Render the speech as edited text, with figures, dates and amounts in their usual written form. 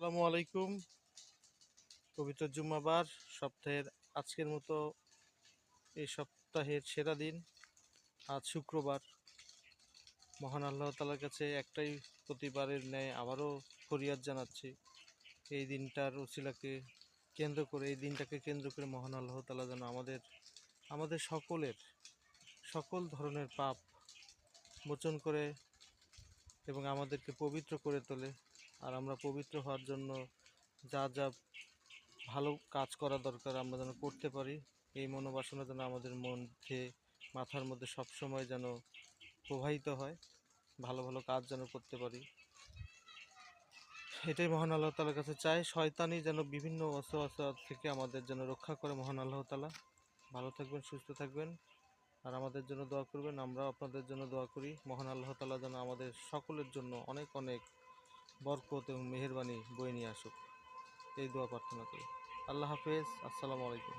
আসসালামু আলাইকুম। পবিত্র জুম্মাবার সপ্তাহের আজকের মতো এই সপ্তাহের সেরা দিন। আজ শুক্রবার। মহান আল্লাহ তাআলার কাছে একটাই প্রতিবারের ন্যায় আবারও ফরিয়াদ জানাচ্ছি, এই দিনটার উছিলাকে কেন্দ্র করে, এই দিনটাকে কেন্দ্র করে মহান আল্লাহ তাআলা যেন আমাদের সকল ধরনের পাপ মোচন করে এবং আমাদেরকে পবিত্র করে তোলে। আর আমরা পবিত্র হওয়ার জন্য যা যা ভালো কাজ করা দরকার আমরা যেন করতে পারি, এই মনোবাসনা যেন আমাদের মধ্যে, মাথার মধ্যে সবসময় যেন প্রবাহিত হয়, ভালো ভালো কাজ যেন করতে পারি, এটাই মহান আল্লাহ তাআলার কাছে চাই। শয়তানি যেন বিভিন্ন ওয়াসওয়াসা থেকে আমাদের যেন রক্ষা করে মহান আল্লাহ তাআলা। ভালো থাকবেন, সুস্থ থাকবেন, আর আমাদের জন্য দোয়া করবেন। আমরাও আপনাদের জন্য দোয়া করি। মহান আল্লাহ তাআলা যেন আমাদের সকলের জন্য অনেক অনেক বরকত এবং মেহেরবানি বয়ে নিয়ে আসুক, এই দোয়া প্রার্থনা করি। আল্লাহ হাফেজ। আসসালামু আলাইকুম।